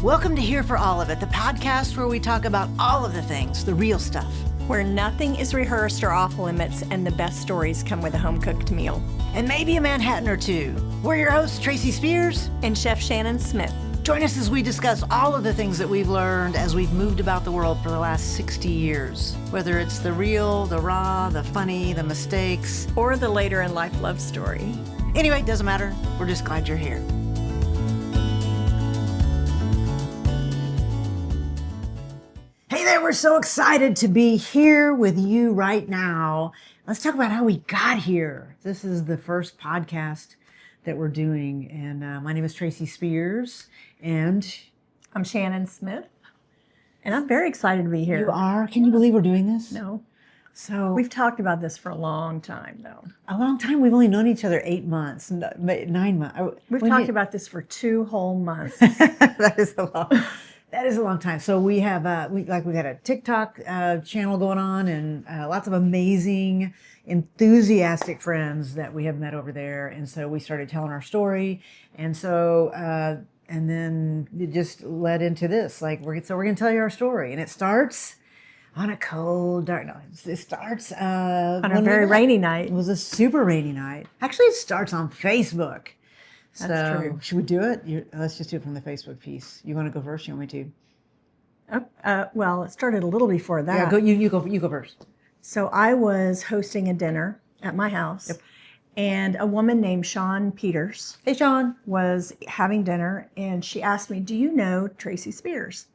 Welcome to Here for All of It, the podcast where we talk about all of the things, the real stuff. Where nothing is rehearsed or off limits and the best stories come with a home-cooked meal. And maybe a Manhattan or two. We're your hosts, Tracy Spears and Chef Shannon Smith. Join us as we discuss all of the things that we've learned as we've moved about the world for the last 60 years. Whether it's the real, the raw, the funny, the mistakes. Or the later in life love story. Anyway, it doesn't matter. We're just glad you're here. Hey there, we're so excited to be here with you right now. Let's talk about how we got here. This is the first podcast that we're doing, and my name is Tracy Spears, and I'm Shannon Smith, and I'm very excited to be here. You are? Can you believe we're doing this? No. So we've talked about this for a long time, though. A long time? We've only known each other 8 months, 9 months. We've talked about this for 2 whole months. That is a long. That is a long time. So we have we got a TikTok channel going on, and lots of amazing, enthusiastic friends that we have met over there. And so we started telling our story, and so and then it just led into this. Like we're going to tell you our story, and it starts on a cold, dark night. It starts on a very rainy night. It was a super rainy night. Actually, it starts on Facebook. That's true. Should we do it? Let's just do it from the Facebook piece. You want to go first? You want me to? Well, it started a little before that. Yeah, you go first. So I was hosting a dinner at my house, yep. And a woman named Shawn Peters. Hey, Shawn. Was having dinner, and she asked me, "Do you know Tracy Spears?"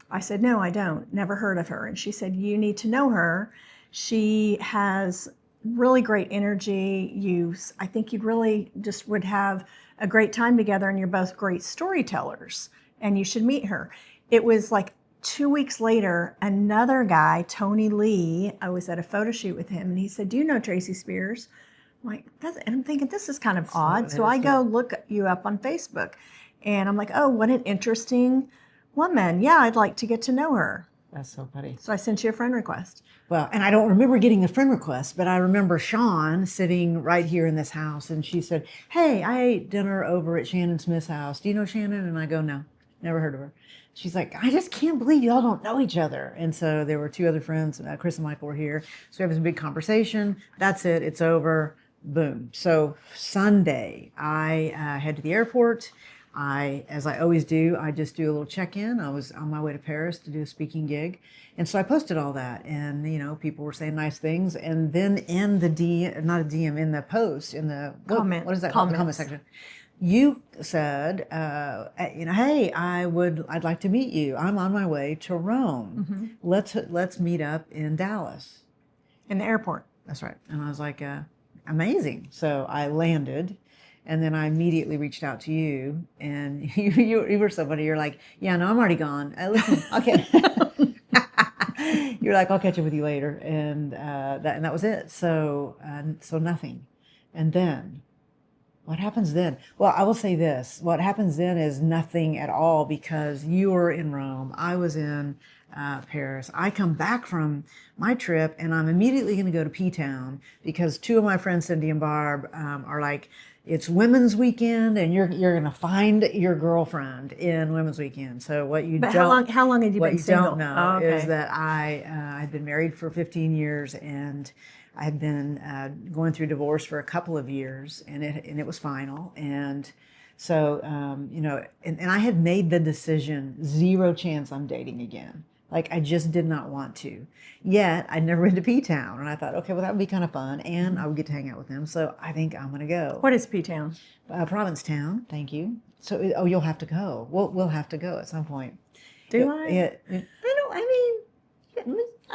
I said, "No, I don't. Never heard of her." And she said, "You need to know her. She has really great energy. I think you really just would have a great time together, and you're both great storytellers, and you should meet her." It was like 2 weeks later, another guy, Tony Lee, I was at a photo shoot with him, and he said, "Do you know Tracy Spears?" I'm like, and I'm thinking, this is kind of odd. So I go look you up on Facebook, and I'm like, oh, what an interesting woman. Yeah, I'd like to get to know her. That's so funny. So I sent you a friend request. Well, and I don't remember getting the friend request, but I remember Shawn sitting right here in this house, and she said, "Hey, I ate dinner over at Shannon Smith's house. Do you know Shannon?" And I go, "No, never heard of her." She's like, "I just can't believe y'all don't know each other." And so there were 2 other friends, Chris and Michael were here. So we have this big conversation. That's it. It's over. Boom. So Sunday, I head to the airport. As I always do, I just do a little check-in. I was on my way to Paris to do a speaking gig. And so I posted all that, and, people were saying nice things. And then in the not a DM, in the post, in the comment, what is that called? The comment section, you said, "Hey, I'd like to meet you. I'm on my way to Rome. Mm-hmm. Let's meet up in Dallas." In the airport. That's right. And I was like, amazing. So I landed. And then I immediately reached out to you, and you were so funny. You're like, "Yeah, no, I'm already gone. Listen, okay." You're like, "I'll catch up with you later," and that was it. So nothing. And then, what happens then? Well, I will say this: what happens then is nothing at all, because you were in Rome, I was in Paris. I come back from my trip, and I'm immediately going to go to P-Town because 2 of my friends, Cindy and Barb, are like, it's Women's Weekend, and you're going to find your girlfriend in Women's Weekend. So how long had you been single? What you don't know is that I had been married for 15 years, and I had been going through divorce for a couple of years, and it was final. And so, and I had made the decision, 0 chance I'm dating again. Like, I just did not want to. Yet, I'd never been to P-Town. And I thought, okay, well, that would be kind of fun. And I would get to hang out with them. So I think I'm going to go. What is P-Town? Provincetown. Thank you. So, you'll have to go. We'll have to go at some point. I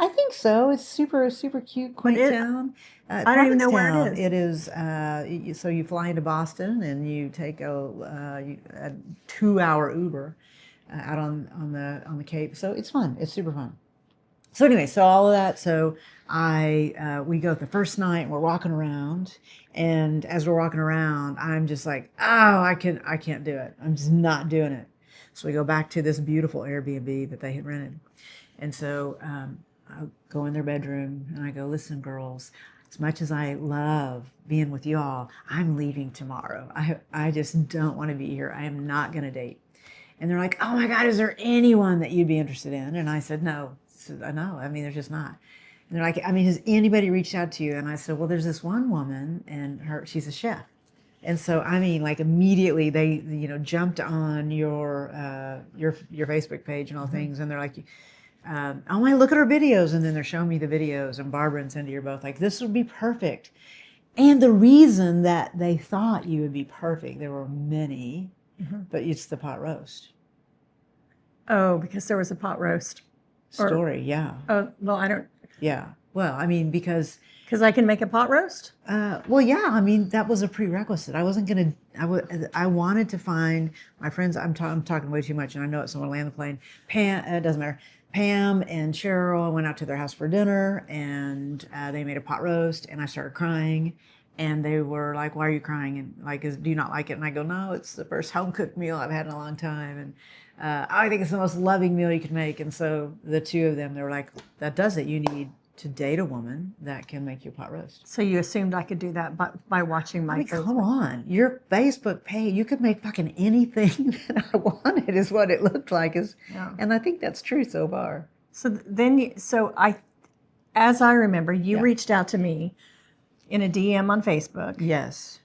think so. It's super, super cute, quaint town. I don't even know where it is. It is, so you fly into Boston, and you take a 2-hour Uber out on the Cape. So it's fun. It's super fun. So anyway, so all of that. So we go the first night, and we're walking around, and as we're walking around, I'm just like, oh, I can't do it. I'm just not doing it. So we go back to this beautiful Airbnb that they had rented, and so I go in their bedroom, and I go, "Listen, girls, as much as I love being with y'all, I'm leaving tomorrow. I just don't want to be here. I am not going to date." And they're like, oh my God, is there anyone that you'd be interested in? And I said, no, no, I mean, there's just not. And they're like, I mean, has anybody reached out to you? And I said, well, there's this one woman and she's a chef. And so, I mean, like immediately they, you know, jumped on your Facebook page and all things. And they're like, oh, I look at her videos. And then they're showing me the videos. And Barbara and Cindy are both like, this would be perfect. And the reason that they thought you would be perfect, there were many, but it's the pot roast. Oh, because there was a pot roast. Story, yeah. Oh, well, I don't. Yeah. Well, I mean, because I can make a pot roast? well, yeah, I mean, that was a prerequisite. I wasn't going to, I wanted to find my friends. I'm talking way too much, and I know it's someone land the plane. Pam, it doesn't matter. Pam and Cheryl, I went out to their house for dinner, and they made a pot roast, and I started crying. And they were like, why are you crying? And like, do you not like it? And I go, no, it's the first home-cooked meal I've had in a long time. And I think it's the most loving meal you can make. And so the two of them, they were like, that does it. You need to date a woman that can make you a pot roast. So you assumed I could do that by watching my Facebook? Come on. Your Facebook page, you could make fucking anything that I wanted is what it looked like. And I think that's true so far. So then, as I remember, you reached out to me in a DM on Facebook. Yes.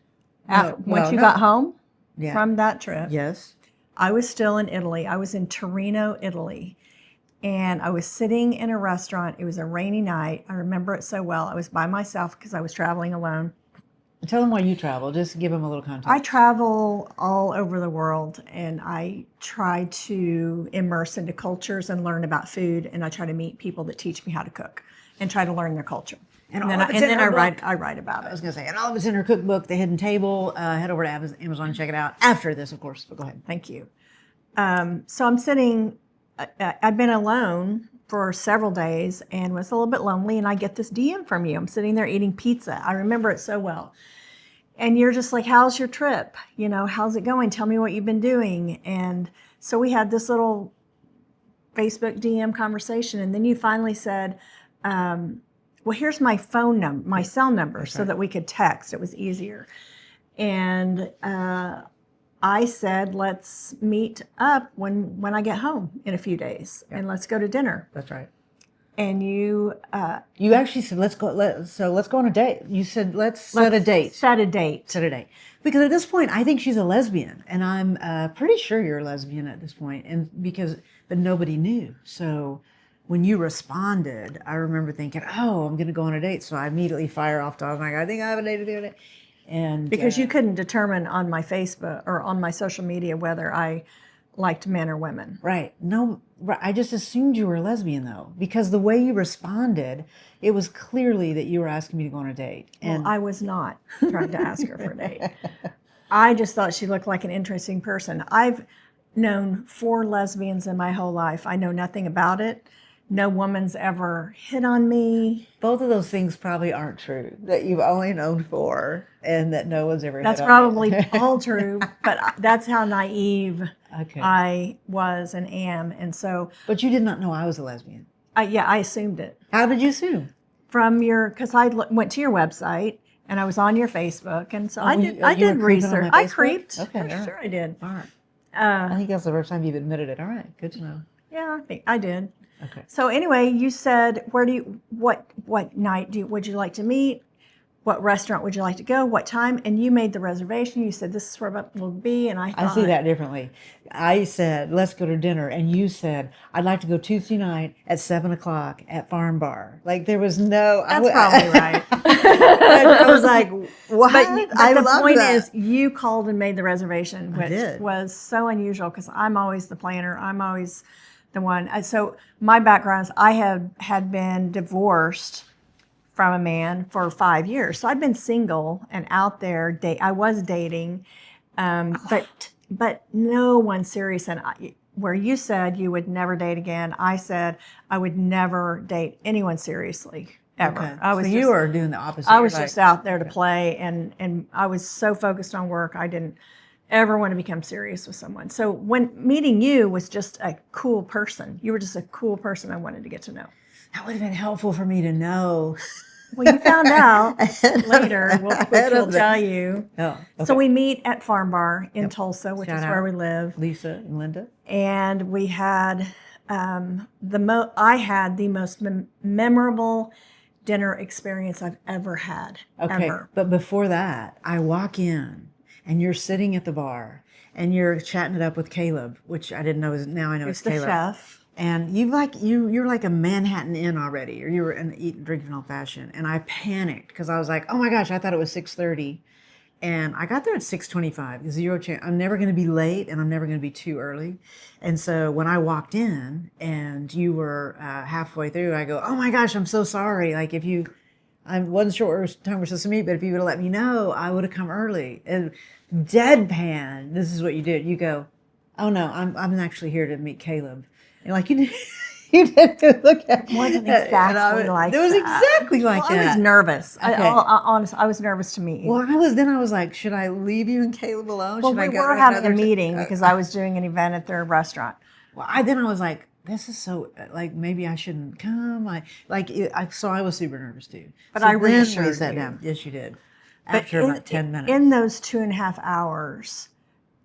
Once you got home from that trip. Yes. I was still in Italy. I was in Torino, Italy. And I was sitting in a restaurant. It was a rainy night. I remember it so well. I was by myself because I was traveling alone. Tell them why you travel. Just give them a little context. I travel all over the world, and I try to immerse into cultures and learn about food, and I try to meet people that teach me how to cook and try to learn their culture. And then I write about it. I was going to say, and all of it's in her cookbook, The Hidden Table. Head over to Amazon and check it out after this, of course. But go ahead. Thank you. So I'm sitting, I've been alone for several days and was a little bit lonely, and I get this DM from you. I'm sitting there eating pizza. I remember it so well. And you're just like, how's your trip? You know, how's it going? Tell me what you've been doing. And so we had this little Facebook DM conversation, and then you finally said, well, here's my phone number, my cell number, so that we could text. It was easier. And I said, let's meet up when I get home in a few days, and let's go to dinner. That's right. And you actually said, let's go on a date. You said, let's set a date. Set a date. Because at this point, I think she's a lesbian, and I'm pretty sure you're a lesbian at this point, but nobody knew. So when you responded, I remember thinking, oh, I'm going to go on a date. So I immediately fire off to, I'm like, I think I have a date today. And because you couldn't determine on my Facebook or on my social media whether I liked men or women. Right. No, I just assumed you were a lesbian, though, because the way you responded, it was clearly that you were asking me to go on a date. And I was not trying to ask her for a date. I just thought she looked like an interesting person. I've known 4 lesbians in my whole life. I know nothing about it. No woman's ever hit on me. Both of those things probably aren't true, that you've only known 4 and that no one's ever hit on you. That's probably all true, but that's how naive I was and am. And so. But you did not know I was a lesbian. I assumed it. How did you assume? Because I went to your website and I was on your Facebook. And so I did research. I creeped. Okay. Sure I did. All right. I think that's the first time you've admitted it. All right. Good to know. Yeah, I think I did. Okay. So anyway, you said, what night would you like to meet? What restaurant would you like to go? What time? And you made the reservation. You said, this is where we'll be. And I see that differently. I said, let's go to dinner. And you said, I'd like to go Tuesday night at 7:00 at Farm Bar. Like there was no. That's probably right. I was like, what? But the point is, you called and made the reservation, which was so unusual because I'm always the planner. I'm always the one. So my background is I had been divorced from a man for 5 years. So I'd been single and out there. I was dating, but no one serious. And where you said you would never date again, I said I would never date anyone seriously ever. Okay. You were doing the opposite. I was just out there to play, and I was so focused on work. I didn't ever want to become serious with someone. So when meeting you was just a cool person. You were just a cool person I wanted to get to know. That would have been helpful for me to know Well, you found out Ahead of- later, which ahead we'll of the- tell you. Oh, So okay. we meet at Farm Bar in Yep. Tulsa, which Shout is where out. we live. Lisa and Linda. And we had I had the most memorable dinner experience I've ever had. Okay, Ever. but before that, I walk in and you're sitting at the bar and you're chatting it up with Caleb, which I didn't know is now I know Who's it's the Caleb. chef? And you're like a Manhattan Inn already, or you were eating drinking old fashioned, and I panicked because I was like, oh my gosh, I thought it was 6:30, and I got there at 6:25. Zero chance. I'm never going to be late, and I'm never going to be too early. And so when I walked in and you were halfway through, I go, oh my gosh, I'm so sorry. Like I wasn't sure what time we're supposed to meet, but if you would have let me know, I would have come early. And deadpan, this is what you did. You go, oh no, I'm actually here to meet Caleb. And like you did, you didn't look at. It wasn't and exactly like it was that. exactly like Well, that. I was nervous. Okay. Honestly, I was nervous to meet you. Well, I was like, should I leave you and Caleb alone? Well, Should I we go were to having a another meeting because I was doing an event at their restaurant. Well, then I was like, this is so like maybe I shouldn't come. So I was super nervous too. But so I then we reassured sat you. down. Yes, you did. But After about 10 minutes. in those 2.5 hours,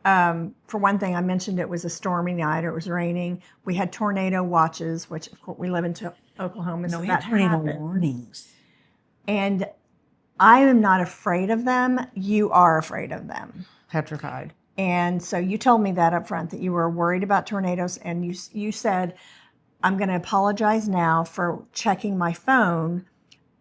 for one thing, I mentioned it was a stormy night. It was raining. We had tornado watches, which of course we live in Oklahoma, so we that had tornado happened. warnings. And I am not afraid of them. You are afraid of them. Petrified. And so you told me that up front, that you were worried about tornadoes, and you said, I'm going to apologize now for checking my phone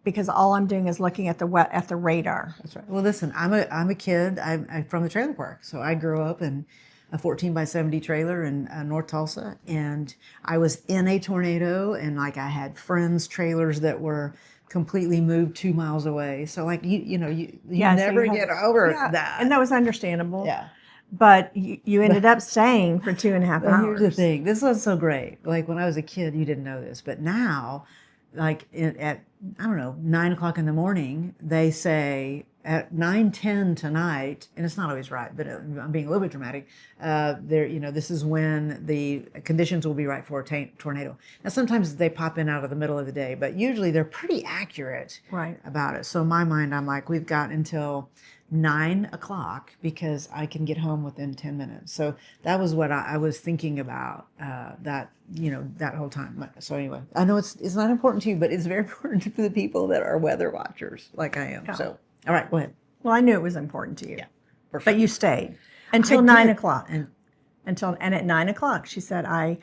because all I'm doing is looking at the radar. That's right. Well, listen, I'm a kid. I'm from the trailer park, so I grew up in a 14 by 70 trailer in North Tulsa, and I was in a tornado, and like I had friends' trailers that were completely moved 2 miles away. So like you Yeah, so never you had- get over Yeah, that. and that was understandable. Yeah. But you ended up staying for 2.5 Well, hours. here's the thing. This was so great. Like when I was a kid, you didn't know this, but now, like at I don't know 9 o'clock in the morning, they say at 9:10 tonight, and it's not always right, but I'm being a little bit dramatic. This is when the conditions will be right for a tornado. Now sometimes they pop in out of the middle of the day, but usually they're pretty accurate Right. about it. So in my mind, I'm like, we've got until 9 o'clock because I can get home within 10 minutes. So that was what I was thinking about that whole time. So anyway, I know it's not important to you, but it's very important for the people that are weather watchers like I am. Yeah. So, all right, go ahead. Well, I knew it was important to you. Yeah, for sure. But you stayed until I 9 did. o'clock. And And at 9 o'clock, she said, I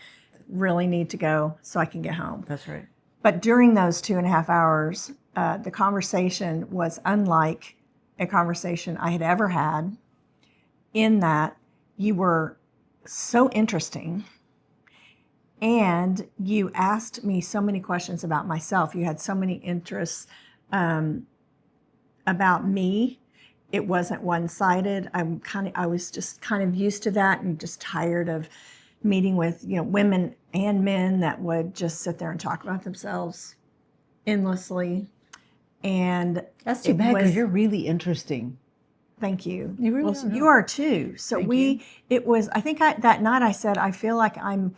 really need to go so I can get home. that's right. But during those 2.5 hours, the conversation was unlike a conversation I had ever had, in that you were so interesting and you asked me so many questions about myself. You had so many interests about me. It wasn't one-sided. I was just kind of used to that and just tired of meeting with women and men that would just sit there and talk about themselves endlessly. And That's too bad because you're really interesting. thank you. You really Well, are. you are too. So Thank you. I think that night I said, I feel like I'm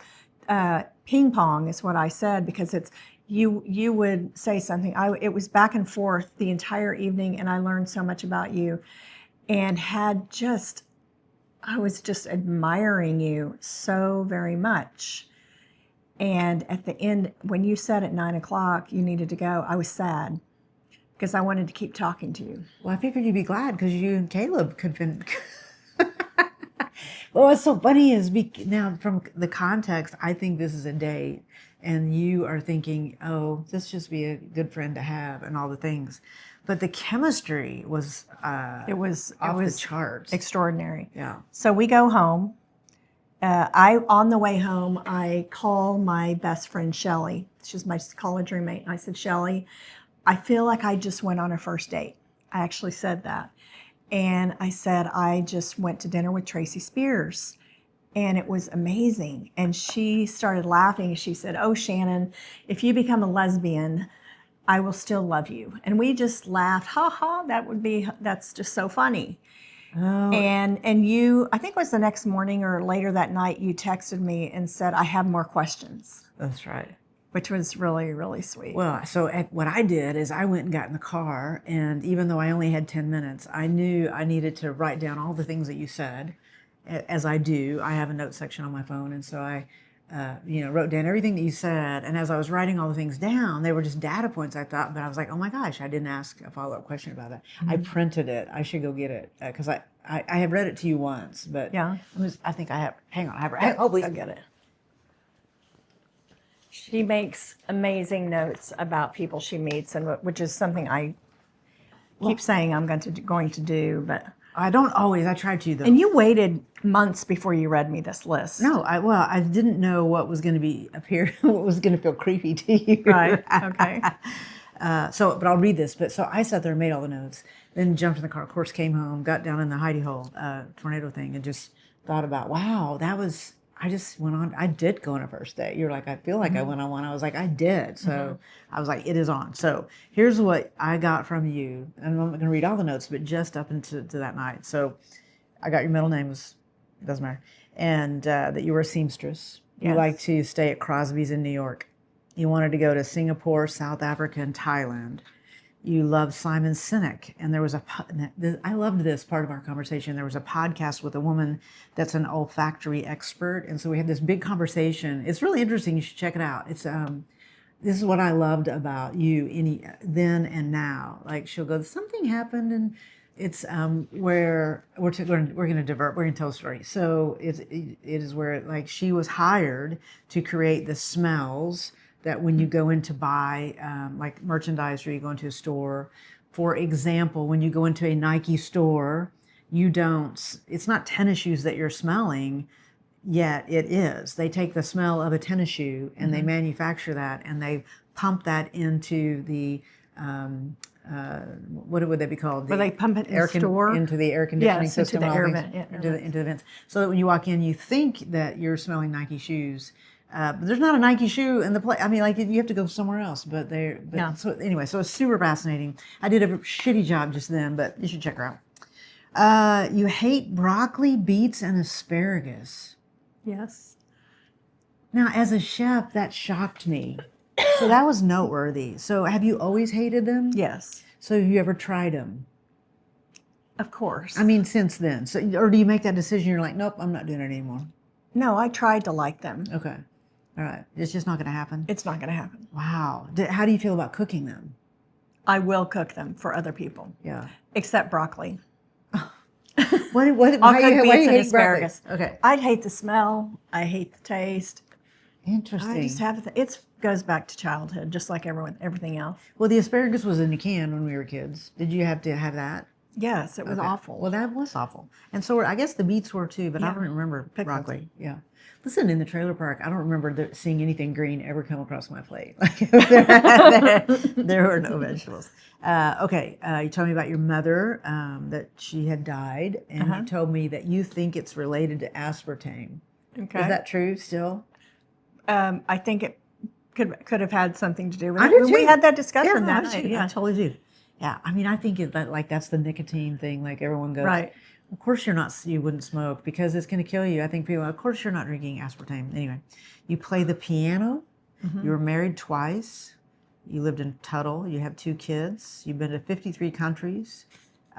ping pong is what I said, because it's you would say something. It was back and forth the entire evening, and I learned so much about you, and I was just admiring you so very much. And at the end, when you said at 9 o'clock you needed to go, I was sad because I wanted to keep talking to you. Well, I figured you'd be glad because you and Caleb could fin. Well, what's so funny is now from the context, I think this is a date, and you are thinking, oh, this just be a good friend to have, and all the things. But the chemistry was It was the charts. extraordinary. Yeah. So we go home. On the way home, I call my best friend Shelly. She's my college roommate. And I said, Shelly, I feel like I just went on a first date. I actually said that. And I said, I just went to dinner with Tracy Spears, and it was amazing. And she started laughing. She said, oh, Shannon, if you become a lesbian, I will still love you. And we just laughed. Ha ha, that's just so funny. Oh, And you, I think it was the next morning or later that night, you texted me and said, I have more questions. that's right. which was really, really sweet. Well, so what I did is I went and got in the car, and even though I only had 10 minutes, I knew I needed to write down all the things that you said, as I do. I have a note section on my phone, and so I, wrote down everything that you said. And as I was writing all the things down, they were just data points, I thought, but I was like, oh my gosh, I didn't ask a follow-up question about that. I printed it. I should go get it, because I have read it to you once, but Yeah. I think I have. Hang on, I have. Oh, please. I'll get it. She makes amazing notes about people she meets, and which is something I keep saying I'm going to do, but I don't always. I try to, though. and you waited months before you read me this list. No, I didn't know what was going to what was going to feel creepy to you. Right. Okay. But I'll read this. But so I sat there and made all the notes, then jumped in the car, of course, came home, got down in the hidey hole tornado thing, and just thought about, wow, I just went on. I did go on a first date. You're like, I feel like I went on one. I was like, I did. So I was like, it is on. So here's what I got from you. And I'm not going to read all the notes, but just up into that night. So I got your middle name doesn't matter. And that you were a seamstress. You Yes. like to stay at Crosby's in New York. You wanted to go to Singapore, South Africa, and Thailand. You loved Simon Sinek. And there was I loved this part of our conversation. There was a podcast with a woman that's an olfactory expert. And so we had this big conversation. It's really interesting. You should check it out. It's, this is what I loved about you then and now. Like, she'll go, something happened, and it's where we're going to divert. We're going to tell a story. So it is where, like, she was hired to create the smells that when you go in to buy, like merchandise, or you go into a store. For example, when you go into a Nike store, it's not tennis shoes that you're smelling, yet it is. They take the smell of a tennis shoe and they manufacture that, and they pump that into the, what would they be called? Where they pump it in the store? Into the air conditioning Yes, system. into the all air things, vent, into the vents. So that when you walk in, you think that you're smelling Nike shoes. But there's not a Nike shoe in the place. I mean, like, you have to go somewhere else. Yeah. So anyway, so it's super fascinating. I did a shitty job just then, but you should check her out. You hate broccoli, beets, and asparagus. Yes. Now, as a chef, that shocked me. So that was noteworthy. So have you always hated them? Yes. So have you ever tried them? Of course. I mean, since then. So, or do you make that decision? You're like, nope, I'm not doing it anymore. No, I tried to like them. Okay. All right. It's just not going to happen? It's not going to happen. Wow. How do you feel about cooking them? I will cook them for other people. Yeah. Except broccoli. Why I'll cook you beets and hate asparagus. broccoli? Okay. I hate the smell. I hate the taste. Interesting. I just have it goes back to childhood, just like everything else. Well, the asparagus was in a can when we were kids. Did you have to have that? Yes, it was Okay. awful. Well, that was awful. And so I guess the beets were too, but I Yeah. don't remember Pickles. broccoli. Yeah. Listen, in the trailer park, I don't remember seeing anything green ever come across my plate. Like, there were no vegetables. Okay, you told me about your mother, that she had died, and you told me that you think it's related to aspartame. Okay. Is that true still? I think it could have had something to do with I it. do We too. had that discussion Yeah, that I night. do. Yeah. I totally do. Yeah, I mean, I think that's the nicotine thing. Like, everyone goes, Right. of course you wouldn't smoke because it's going to kill you. I think people, of course you're not drinking aspartame. Anyway, you play the piano. You were married twice. You lived in Tuttle. You have 2 kids. You've been to 53 countries.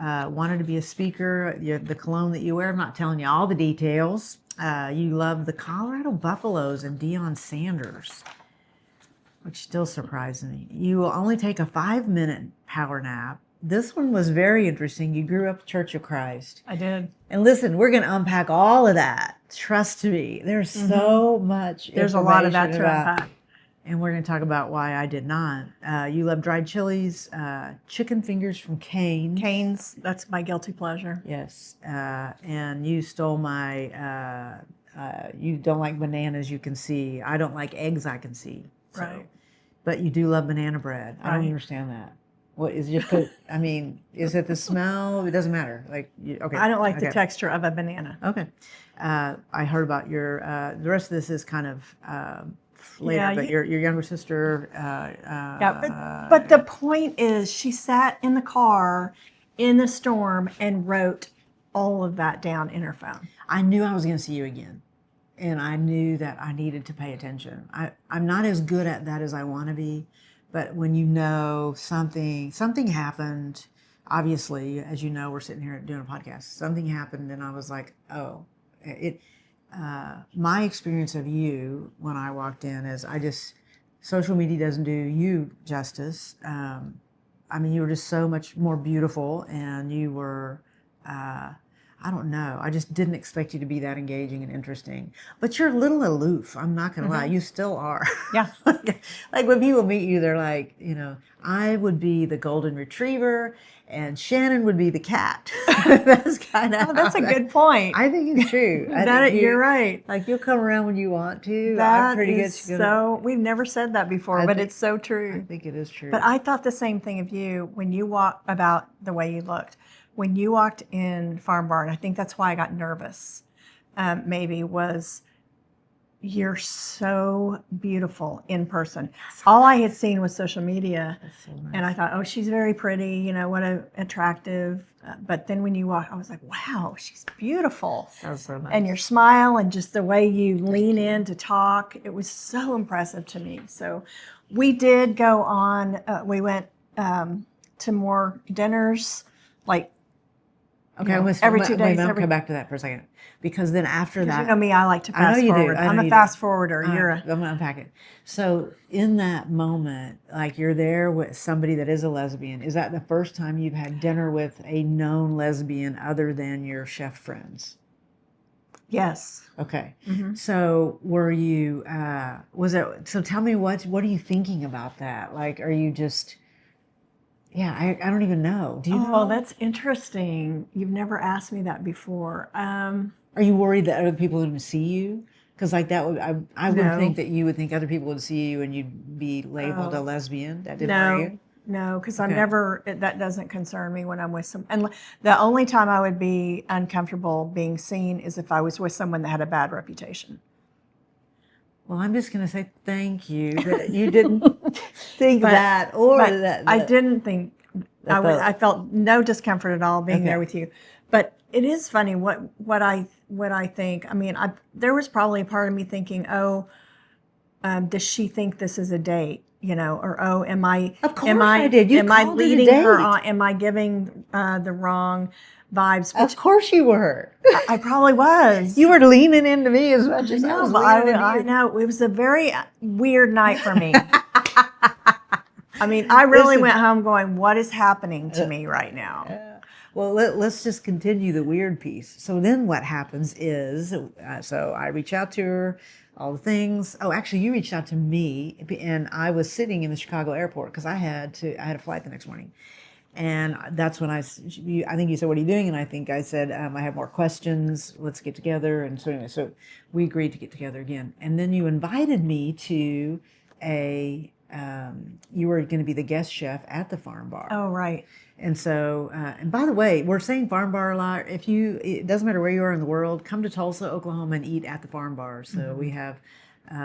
Wanted to be a speaker. The cologne that you wear, I'm not telling you all the details. You love the Colorado Buffaloes and Deion Sanders, which still surprised me. You will only take a 5-minute power nap. This one was very interesting. You grew up Church of Christ. I did. And listen, we're going to unpack all of that. Trust me. There's so much There's a lot of that information to about- unpack. And we're going to talk about why I did not. You love dried chilies, chicken fingers from Cane's. Cane's, that's my guilty pleasure. Yes. And you stole my, you don't like bananas, you can see. I don't like eggs, I can see. So. Right. But you do love banana bread. I don't Right. understand that. What is just I mean, is it the smell? It doesn't matter. Like, okay. I don't like the okay. texture of a banana. Okay. I heard about your, the rest of this is kind of later, Yeah, but your younger sister. Yeah, but the point is, she sat in the car in the storm and wrote all of that down in her phone. I knew I was going to see you again. and I knew that I needed to pay attention. I'm not as good at that as I want to be, but when you know something happened, obviously, as you know, we're sitting here doing a podcast. Something happened, and I was like, oh, it. My experience of you when I walked in is social media doesn't do you justice. I mean, you were just so much more beautiful, and you were. I don't know. I just didn't expect you to be that engaging and interesting. But you're a little aloof. I'm not going to lie. You still are. Yeah. Like when people meet you, they're like, I would be the golden retriever and Shannon would be the cat. That's kind of. Oh, that's a good point. I think it's true. You're right. Like you'll come around when you want to. That I'm pretty is good. so. We've never said that before, but it's so true. I think it is true. But I thought the same thing of you when you about the way you looked. When you walked in Farm Bar, and I think that's why I got nervous, maybe, was you're so beautiful in person. All I had seen was social media, so nice. And I thought, oh, she's very pretty, what attractive. But then when you walk, I was like, wow, she's beautiful. That was so nice. And your smile and just the way you lean in to talk, it was so impressive to me. So we did go on, we went to more dinners, like, okay, every 2 days. I'll come back to that for a second, because then after that, you know me, I like to fast forward. I'm a fast forwarder. I'm gonna unpack it. So in that moment, like you're there with somebody that is a lesbian. Is that the first time you've had dinner with a known lesbian other than your chef friends? Yes. Okay. Mm-hmm. So were you? So tell me what are you thinking about that? Like, are you just? Yeah, I don't even know. Do you know? Oh, that's interesting. You've never asked me that before. Are you worried that other people would see you? Because like that would I would think that you would think other people would see you and you'd be labeled a lesbian. That didn't worry you? No, because I'm never. That doesn't concern me when I'm with some. And the only time I would be uncomfortable being seen is if I was with someone that had a bad reputation. Well, I'm just going to say thank you that you didn't think that or that. I didn't think. I felt no discomfort at all being there with you. But it is funny what I think. I mean, there was probably a part of me thinking, does she think this is a date? Or am I? Of course I did. You am I called it a leading date. her on? Am I giving the wrong vibes? Of course you were. I probably was. You were leaning into me as much as I was leaning into you. I know. It was a very weird night for me. I mean, I really went home going, what is happening to me right now? Well, let's just continue the weird piece. So then what happens is, so I reach out to her, all the things. Oh, actually, you reached out to me, and I was sitting in the Chicago airport because I had a flight the next morning. And that's when I think you said, what are you doing? And I think I said, I have more questions. Let's get together. And so anyway, so we agreed to get together again. And then you invited me to you were going to be the guest chef at the Farm Bar. Oh, right. And so, and by the way, we're saying Farm Bar a lot. It doesn't matter where you are in the world, come to Tulsa, Oklahoma, and eat at the Farm Bar. So we have we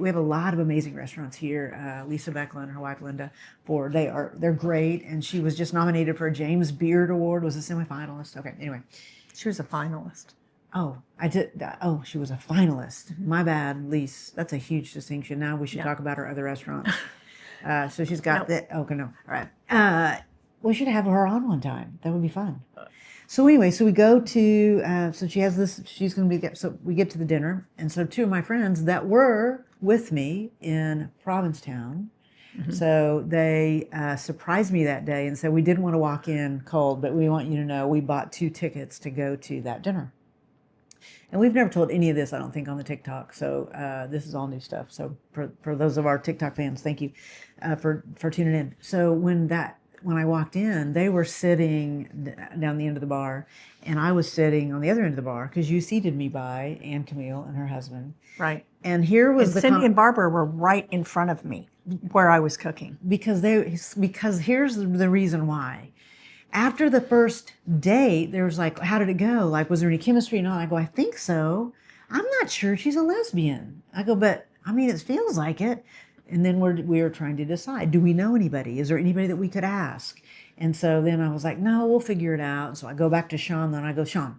have a lot of amazing restaurants here. Lisa Beckler and her wife Linda Ford, they're great, and she was just nominated for a James Beard Award. Was a semifinalist. Okay, anyway, she was a finalist. Oh, I did. Oh, she was a finalist. Mm-hmm. My bad, Lisa. That's a huge distinction. Now we should talk about her other restaurants. So she's got that. Okay, no, all right. We should have her on one time. That would be fun. So anyway, so we go to, so she has this, she's going to be, so we get to the dinner. And so two of my friends that were with me in Provincetown, so they surprised me that day and said, we didn't want to walk in cold, but we want you to know we bought 2 tickets to go to that dinner. And we've never told any of this, I don't think, on the TikTok. So this is all new stuff. So for those of our TikTok fans, thank you for tuning in. So when I walked in, they were sitting down the end of the bar, and I was sitting on the other end of the bar because you seated me by Ann Camille and her husband. Right. And here was Cindy and Barbara were right in front of me where I was cooking. Because here's the reason why. After the first date, there was like, how did it go? Like, was there any chemistry and all? I go, I think so. I'm not sure she's a lesbian. I go, but I mean, it feels like it. And then we were trying to decide, do we know anybody? Is there anybody that we could ask? And so then I was like, no, we'll figure it out. And so I go back to Sean, then I go, Sean,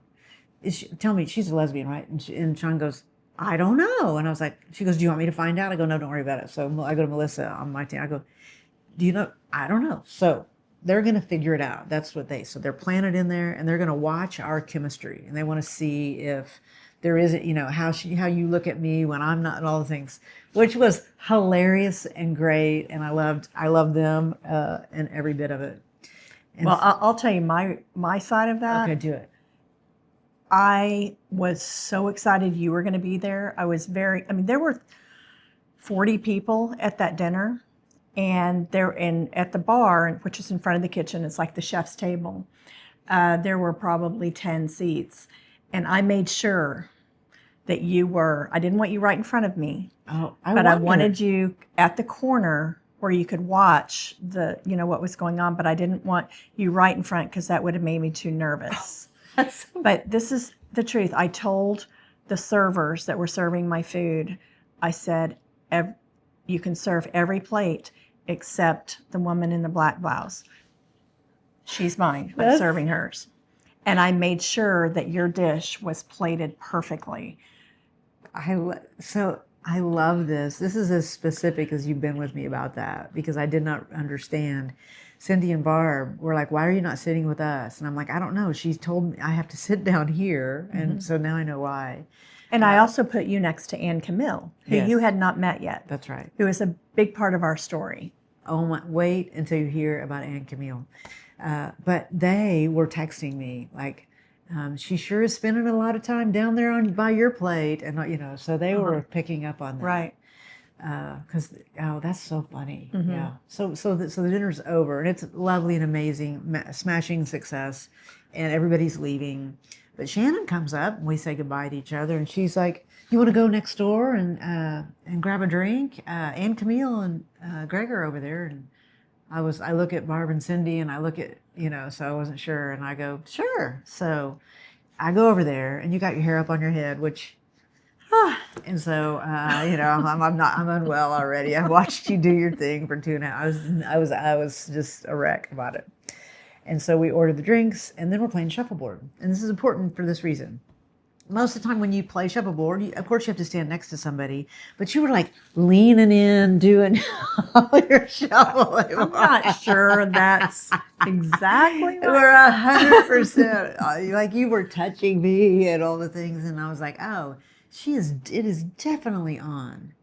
tell me, she's a lesbian, right? And Sean goes, I don't know. And I was like, she goes, do you want me to find out? I go, no, don't worry about it. So I go to Melissa on my team. I go, do you know? I don't know. So they're going to figure it out. That's what so they're planted in there, and they're going to watch our chemistry, and they want to see if there isn't, how you look at me when I'm not, and all the things, which was hilarious and great. And I loved them and every bit of it. And well, I'll tell you my side of that. Okay, do it. I was so excited you were going to be there. There were 40 people at that dinner, and at the bar, which is in front of the kitchen, it's like the chef's table. There were probably 10 seats, and I made sure that I didn't want you right in front of me. Oh, but I wanted you at the corner where you could watch what was going on, but I didn't want you right in front because that would have made me too nervous. But this is the truth. I told the servers that were serving my food, I said, you can serve every plate except the woman in the black blouse. She's mine. I'm serving hers. And I made sure that your dish was plated perfectly. I love this. This is as specific as you've been with me about that, because I did not understand. Cindy and Barb were like, why are you not sitting with us? And I'm like, I don't know. She's told me I have to sit down here. And so now I know why. And I also put you next to Anne Camille, who you had not met yet. That's right. Who is a big part of our story. Oh my, wait until you hear about Anne Camille. But they were texting me like, she sure is spending a lot of time down there by your plate. And, so they were picking up on that. Right. Because that's so funny. Yeah. So the dinner's over, and it's lovely and amazing, smashing success, and everybody's leaving. But Shannon comes up, and we say goodbye to each other, and she's like, "You want to go next door and grab a drink? Anne Camille and Greg are over there." And I look at Barb and Cindy, and I look at so I wasn't sure, and I go, "Sure." So I go over there, and you got your hair up on your head, which. And so, I'm unwell already. I watched you do your thing for 2.5 hours. I was just a wreck about it. And so we ordered the drinks, and then we're playing shuffleboard. And this is important for this reason. Most of the time when you play shuffleboard, of course you have to stand next to somebody, but you were like leaning in, doing all your shuffling. I'm not sure that's exactly what. We're 100%. Like you were touching me and all the things, and I was like, oh. It is definitely on.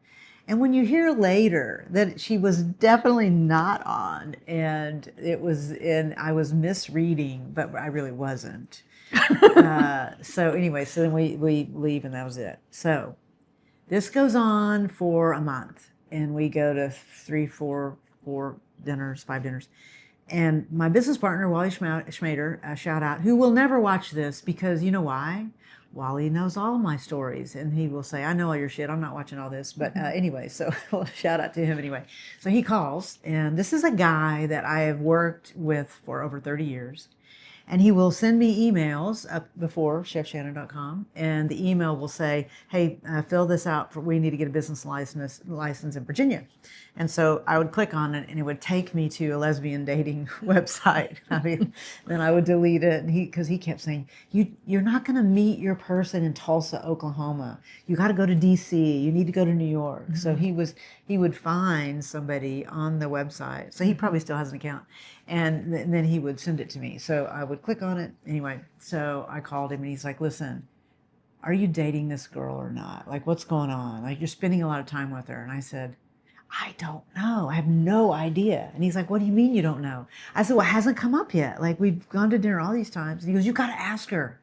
And when you hear later that she was definitely not on, and I was misreading, but I really wasn't. So anyway, so then we leave, and that was it. So this goes on for a month, and we go to 3, 4 dinners, 5 dinners. And my business partner, Wally Schmader, shout out, who will never watch this because you know why? Wally knows all my stories, and he will say, I know all your shit. I'm not watching all this. But anyway, so shout out to him anyway. So he calls, and this is a guy that I have worked with for over 30 years. And he will send me emails up before chefshannon.com, and the email will say, hey, fill this out. We need to get a business license in Virginia. And so I would click on it, and it would take me to a lesbian dating website. Then I would delete it, because he kept saying, you're not going to meet your person in Tulsa, Oklahoma. You got to go to D.C. You need to go to New York. Mm-hmm. So he would find somebody on the website. So he probably still has an account. And then he would send it to me. So I would click on it. Anyway, so I called him, and he's like, listen, are you dating this girl or not? Like, what's going on? Like, you're spending a lot of time with her. And I said, I don't know. I have no idea. And he's like, what do you mean you don't know? I said, well, it hasn't come up yet. Like, we've gone to dinner all these times. And he goes, you got to ask her.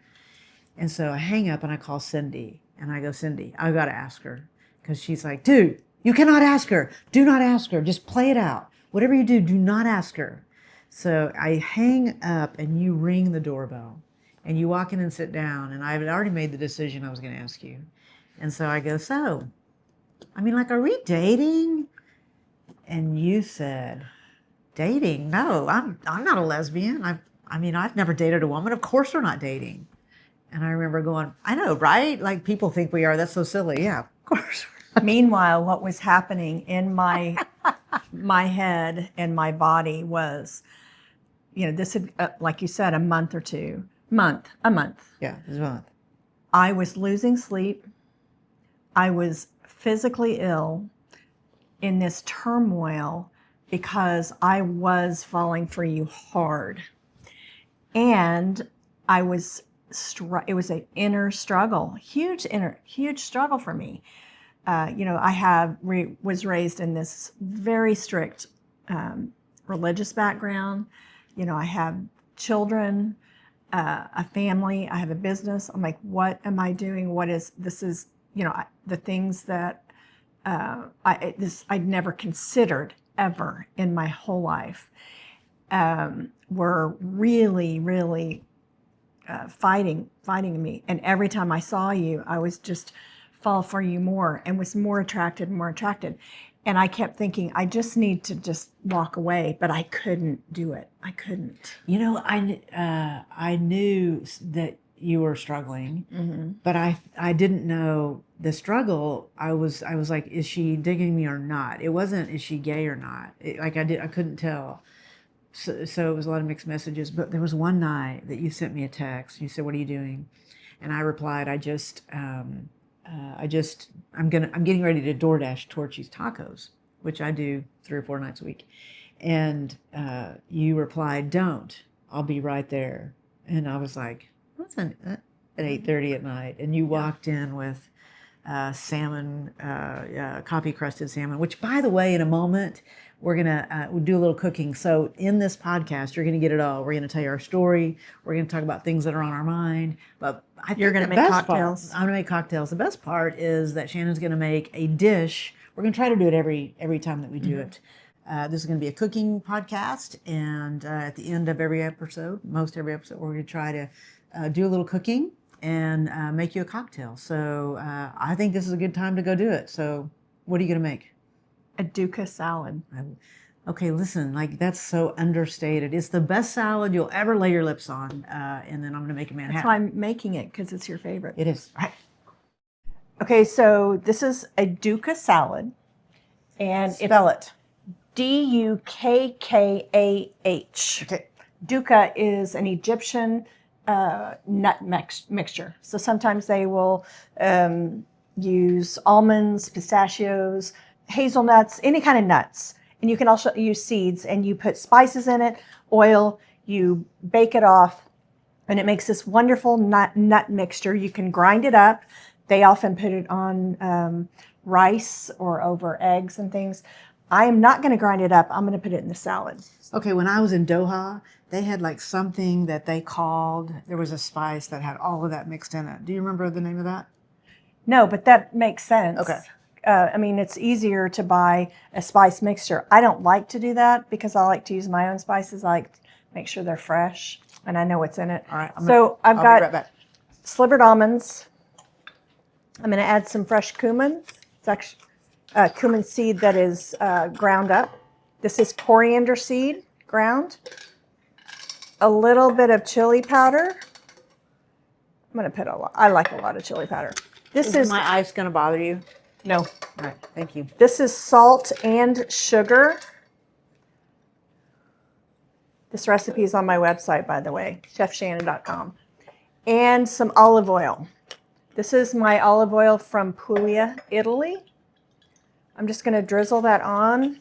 And so I hang up, and I call Cindy. And I go, Cindy, I've got to ask her. Because she's like, dude, you cannot ask her. Do not ask her. Just play it out. Whatever you do not ask her. So I hang up, and you ring the doorbell, and you walk in and sit down, and I had already made the decision I was going to ask you. And so I go, are we dating? And you said, dating? No, I'm not a lesbian. I've never dated a woman. Of course we're not dating. And I remember going, I know, right? Like, people think we are. That's so silly. Yeah, of course. Meanwhile, what was happening in my head and my body was, this had, like you said, a month. Yeah, it was a month. I was losing sleep. I was physically ill in this turmoil because I was falling for you hard. And I was, it was an inner struggle, huge struggle for me. I was raised in this very strict religious background. I have children, a family, I have a business. I'm like, what am I doing? This is, the things that I'd never considered ever in my whole life were really, really fighting me. And every time I saw you, I was just fall for you more and was more attracted and more attracted. And I kept thinking, I just need to just walk away, but I couldn't do it. I couldn't. I knew that you were struggling, but I didn't know the struggle. I was like, is she digging me or not? It wasn't, is she gay or not? I couldn't tell. So it was a lot of mixed messages. But there was one night that you sent me a text. You said, "What are you doing?" And I replied, I'm getting ready to DoorDash Torchy's tacos, which I do 3 or 4 nights a week. And you replied, "Don't. I'll be right there." And I was like, "What's at 8:30 at night?" And you walked in with salmon, coffee crusted salmon. Which, by the way, in a moment we're gonna we'll do a little cooking. So in this podcast, you're gonna get it all. We're gonna tell you our story. We're gonna talk about things that are on our mind. But you're gonna make cocktails. I'm gonna make cocktails. The best part is that Shannon's gonna make a dish. We're gonna try to do it every time that we do it. This is going to be a cooking podcast, and at the end of every episode, most every episode, we're going to try to do a little cooking and make you a cocktail. So I think this is a good time to go do it. So what are you going to make? A Dukkah salad. Okay, listen, like that's so understated. It's the best salad you'll ever lay your lips on, and then I'm going to make a Manhattan. That's why I'm making it, because it's your favorite. It is. All right. Okay, so this is a Dukkah salad. And Spell it. Dukkah. Okay. Dukkah is an Egyptian nut mixture. So sometimes they will use almonds, pistachios, hazelnuts, any kind of nuts. And you can also use seeds, and you put spices in it, oil, you bake it off, and it makes this wonderful nut mixture. You can grind it up. They often put it on rice or over eggs and things. I am not going to grind it up. I'm going to put it in the salad. Okay, when I was in Doha, they had like something that they called, there was a spice that had all of that mixed in it. Do you remember the name of that? No, but that makes sense. Okay. I mean, it's easier to buy a spice mixture. I don't like to do that because I like to use my own spices. I like to make sure they're fresh and I know what's in it. All right. I've got be right back. Slivered almonds. I'm going to add some fresh cumin. It's actually cumin seed that is ground up. This is coriander seed ground. A little bit of chili powder. I'm going to put a lot. I like a lot of chili powder. This is my eyes going to bother you? No. All right. Thank you. This is salt and sugar. This recipe is on my website, by the way, chefshannon.com. And some olive oil. This is my olive oil from Puglia, Italy. I'm just going to drizzle that on.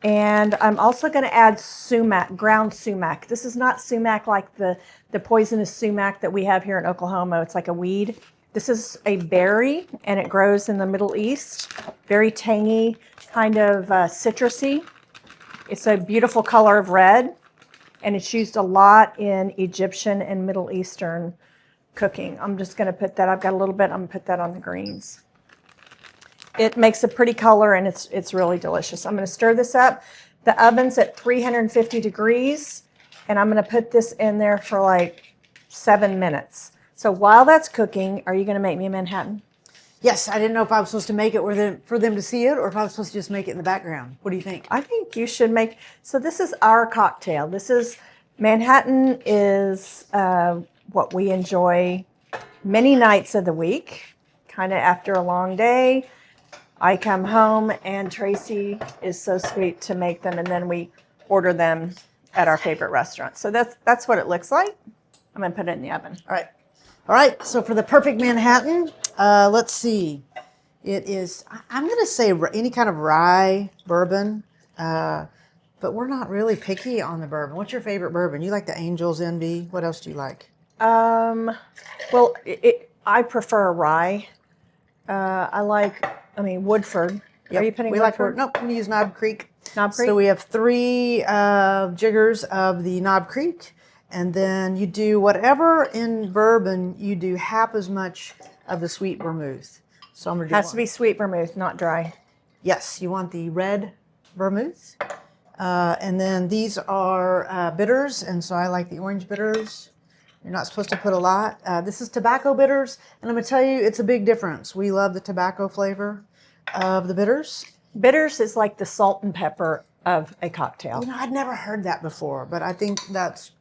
And I'm also going to add sumac, ground sumac. This is not sumac like the poisonous sumac that we have here in Oklahoma. It's like a weed. This is a berry, and it grows in the Middle East. Very tangy, kind of citrusy. It's a beautiful color of red, and it's used a lot in Egyptian and Middle Eastern cooking. I'm just going to put that, I've got a little bit, I'm going to put that on the greens. It makes a pretty color, and it's really delicious. I'm going to stir this up. The oven's at 350 degrees, and I'm going to put this in there for like 7 minutes. So while that's cooking, are you going to make me a Manhattan? Yes, I didn't know if I was supposed to make it for them to see it or if I was supposed to just make it in the background. What do you think? I think you should make, so this is our cocktail. This is, Manhattan is what we enjoy many nights of the week, kind of after a long day. I come home and Tracy is so sweet to make them, and then we order them at our favorite restaurant. So that's what it looks like. I'm going to put it in the oven. All right. All right, so for the perfect Manhattan, let's see. It is, I'm going to say any kind of rye bourbon, but we're not really picky on the bourbon. What's your favorite bourbon? You like the Angel's Envy. What else do you like? Well, I prefer rye. Woodford. Yep. Are you putting we Woodford? Nope, I'm going to use Knob Creek. Knob Creek? So we have 3 jiggers of the Knob Creek, and then you do whatever in bourbon, you do half as much of the sweet vermouth. So I'm going to do Has to be sweet vermouth, not dry. Yes, you want the red vermouth. And then these are bitters, and so I like the orange bitters. You're not supposed to put a lot. This is tobacco bitters, and I'm going to tell you, it's a big difference. We love the tobacco flavor of the bitters. Bitters is like the salt and pepper of a cocktail. You know, I'd never heard that before, but I think that's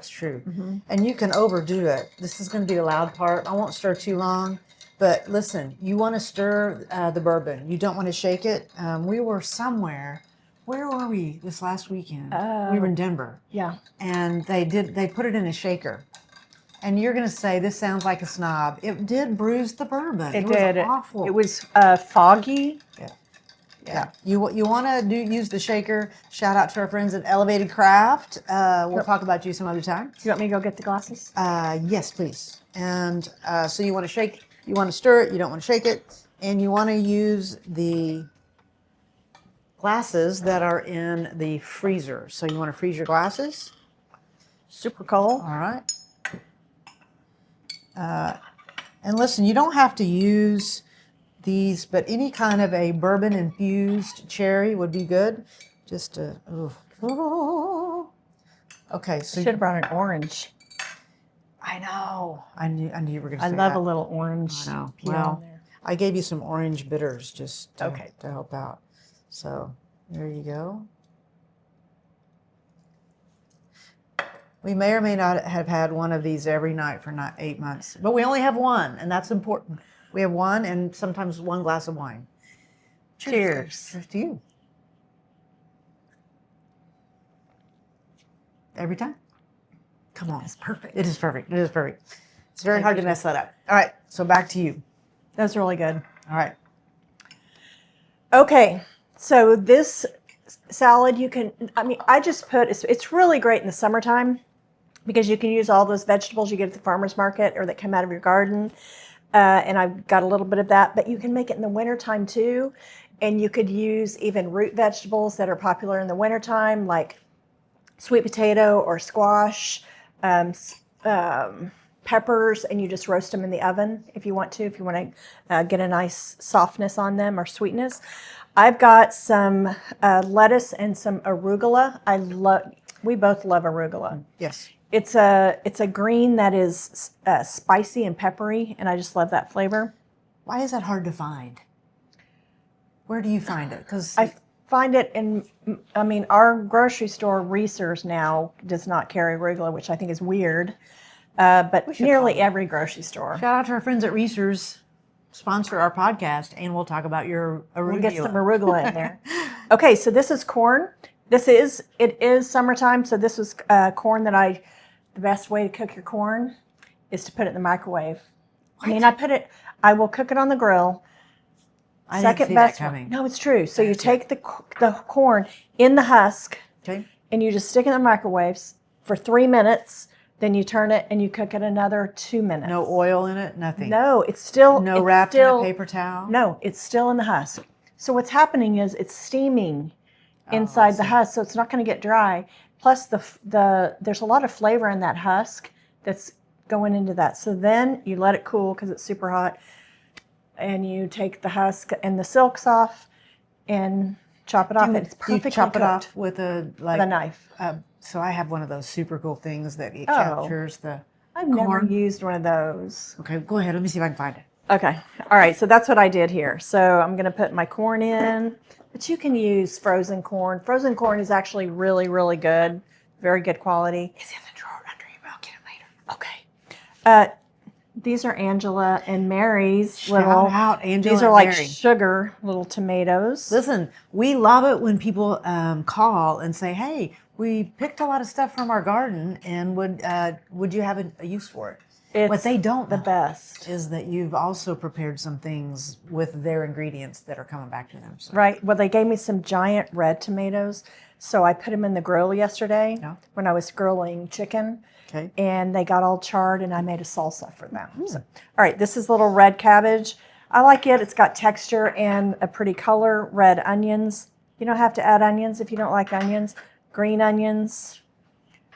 true. Mm-hmm. And you can overdo it. This is going to be the loud part. I won't stir too long, but listen, you want to stir the bourbon. You don't want to shake it. We were somewhere. Where were we this last weekend? We were in Denver. Yeah. And they put it in a shaker. And you're going to say, this sounds like a snob. It did bruise the bourbon. It did. Was awful. It was foggy. Yeah. Yeah. You want to use the shaker. Shout out to our friends at Elevated Craft. We'll talk about you some other time. You want me to go get the glasses? Yes, please. And so you want to shake, you want to stir it, you don't want to shake it, and you want to use the glasses that are in the freezer. So you want to freeze your glasses. Super cold. All right. And listen, you don't have to use these, but any kind of a bourbon infused cherry would be good. Just to, okay. So should have brought an orange. I know. I knew you were going to say that. I love a little orange. I know. Peel Well, in there. I gave you some orange bitters just to Okay. to help out. So there you go. We may or may not have had one of these every night for not 8 months, but we only have one, and that's important. We have one and sometimes one glass of wine. Cheers. Cheers to you. Every time. Come on. It's perfect. It is perfect. It is perfect. It's very hard to mess that up. All right, so back to you. That's really good. All right. Okay, so this salad I just put, it's really great in the summertime because you can use all those vegetables you get at the farmer's market or that come out of your garden. And I've got a little bit of that, but you can make it in the wintertime too. And you could use even root vegetables that are popular in the wintertime, like sweet potato or squash, peppers, and you just roast them in the oven if you want to get a nice softness on them or sweetness. I've got some lettuce and some arugula. We both love arugula. Yes. It's a green that is spicy and peppery, and I just love that flavor. Why is that hard to find? Where do you find it? Because I find it our grocery store, Reese's now does not carry arugula, which I think is weird. But nearly every grocery store. Shout out to our friends at Reese's. Sponsor our podcast, and we'll talk about your arugula. We'll get some arugula in there. Okay, so this is corn. It is summertime, so this was corn that the best way to cook your corn is to put it in the microwave. What? I will cook it on the grill. I didn't see that coming. No, it's true. So you take the corn in the husk, okay, and you just stick it in the microwaves for 3 minutes. Then you turn it and you cook it another 2 minutes. No oil in it, nothing. No, it's still wrapped in a paper towel. No, it's still in the husk. So what's happening is it's steaming inside the husk, so it's not going to get dry. Plus, there's a lot of flavor in that husk that's going into that. So then you let it cool because it's super hot, and you take the husk and the silks off and chop it off. It's perfectly chop cooked it off with a knife. So I have one of those super cool things that it captures the I've corn. never used one of those. Okay, go ahead. Let me see if I can find it. Okay. All right. So that's what I did here. So I'm going to put my corn in, but you can use frozen corn. Frozen corn is actually really, really good. Very good quality. It's in the drawer under your milk. Get it later. Okay. These are Angela and Mary's Shout out Angela These are and like Mary. sugar little tomatoes. Listen, we love it when people call and say, "Hey, we picked a lot of stuff from our garden, and would you have a use for it?" What they don't the know best. is that you've also prepared some things with their ingredients that are coming back to them. So. Right. Well, they gave me some giant red tomatoes. So I put them in the grill yesterday when I was grilling chicken. Okay. And they got all charred, and I made a salsa for them. So, all right, this is little red cabbage. I like it. It's got texture and a pretty color. Red onions. You don't have to add onions if you don't like onions. Green onions.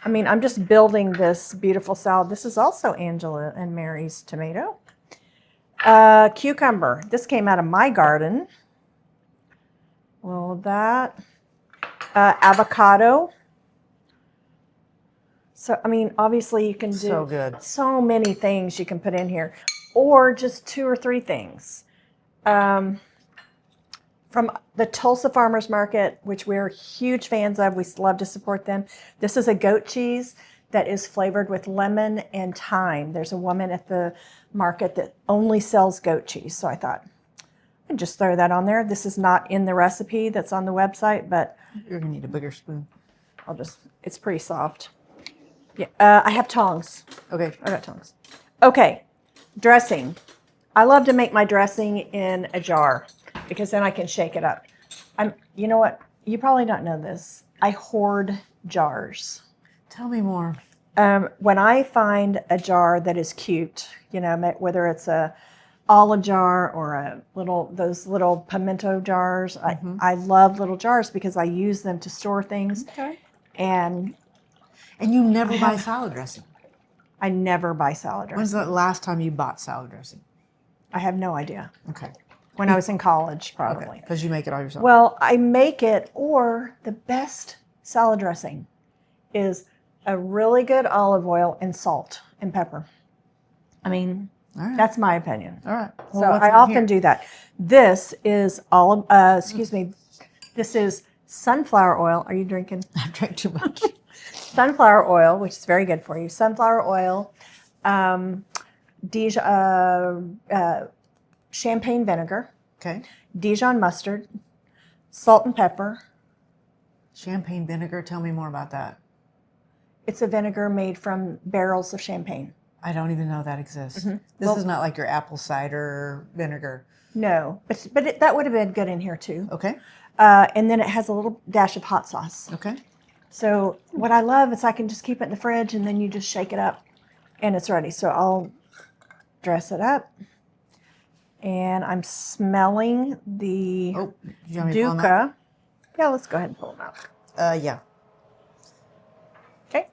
I mean, I'm just building this beautiful salad. This is also Angela and Mary's tomato. Cucumber. This came out of my garden. Well, that. Avocado. So, I mean, obviously you can do so many things you can put in here, or just 2 or 3 things. From the Tulsa Farmers Market, which we're huge fans of, we love to support them. This is a goat cheese that is flavored with lemon and thyme. There's a woman at the market that only sells goat cheese. So I thought, I'd just throw that on there. This is not in the recipe that's on the website, but you're gonna need a bigger spoon. It's pretty soft. Yeah, I have tongs. Okay. I got tongs. Okay, dressing. I love to make my dressing in a jar because then I can shake it up. You know what? You probably don't know this. I hoard jars. Tell me more. When I find a jar that is cute, you know, whether it's a olive jar or those little pimento jars, I love little jars because I use them to store things. Okay. And you never buy salad dressing? I never buy salad dressing. When's the last time you bought salad dressing? I have no idea. Okay. When I was in college, probably. Because you make it all yourself. Well, I make it, or the best salad dressing is a really good olive oil and salt and pepper. I mean, that's my opinion. All right. Well, so I often do that. This is this is sunflower oil. Are you drinking? I've drank too much. Sunflower oil, which is very good for you. Sunflower oil, champagne vinegar, Dijon mustard, salt and pepper. Champagne vinegar, tell me more about that. It's a vinegar made from barrels of champagne. I don't even know that exists. This is not like your apple cider vinegar. No, but that would have been good in here too. Okay. And then it has a little dash of hot sauce. Okay. So what I love is I can just keep it in the fridge and then you just shake it up and it's ready. So I'll dress it up. And I'm smelling the Dukkah. Yeah, let's go ahead and pull them out. Yeah. Okay.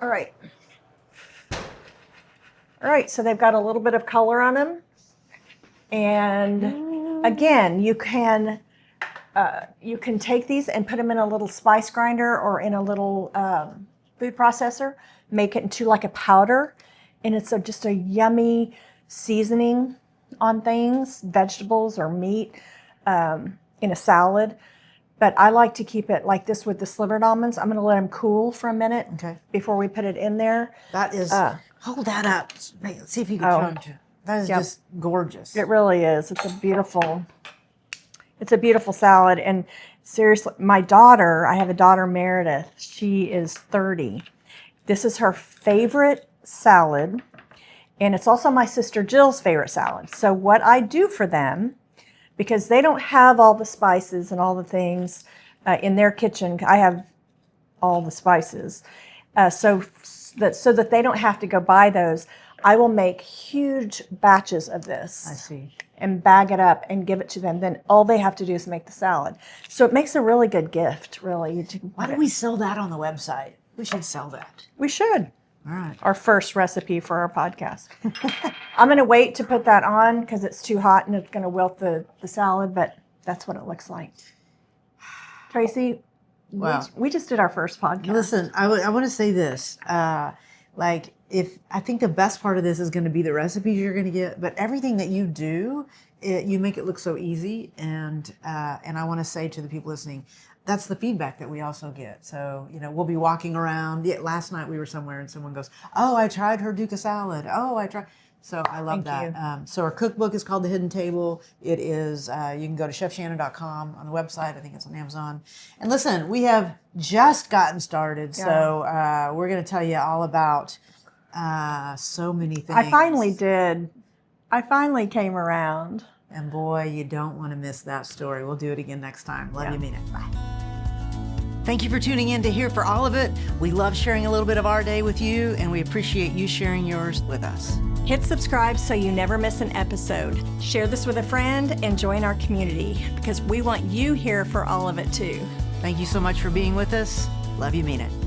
All right. All right, so they've got a little bit of color on them. And again, you can take these and put them in a little spice grinder or in a little food processor, make it into like a powder, and it's just a yummy seasoning on things, vegetables or meat, in a salad. But I like to keep it like this with the slivered almonds. I'm going to let them cool for a minute before we put it in there. That is, hold that up. See if you can show it. That is just gorgeous. It really is. It's a beautiful salad. And seriously, my daughter, I have a daughter, Meredith. She is 30. This is her favorite salad. And it's also my sister Jill's favorite salad. So what I do for them, because they don't have all the spices and all the things in their kitchen, I have all the spices. So that they don't have to go buy those, I will make huge batches of this. I see. And bag it up and give it to them. Then all they have to do is make the salad. So it makes a really good gift, really. Why don't we sell that on the website? We should sell that. We should. All right. Our first recipe for our podcast. I'm going to wait to put that on because it's too hot and it's going to wilt the salad, but that's what it looks like. Tracy, we just did our first podcast. Listen, I want to say this. I think the best part of this is going to be the recipes you're going to get, but everything that you do, you make it look so easy. And I want to say to the people listening, that's the feedback that we also get. So, we'll be walking around. Yeah, last night we were somewhere and someone goes, oh, I tried her Dukkah salad. Oh, I tried. So I love Thank that. you. So our cookbook is called The Hidden Table. It is, you can go to chefshannon.com on the website. I think it's on Amazon. And listen, we have just gotten started. So we're going to tell you all about so many things. I finally did. I finally came around. And boy, you don't want to miss that story. We'll do it again next time. Love you, mean it. Bye. Thank you for tuning in to Here for All of It. We love sharing a little bit of our day with you, and we appreciate you sharing yours with us. Hit subscribe so you never miss an episode. Share this with a friend and join our community because we want you here for all of it too. Thank you so much for being with us. Love you, mean it.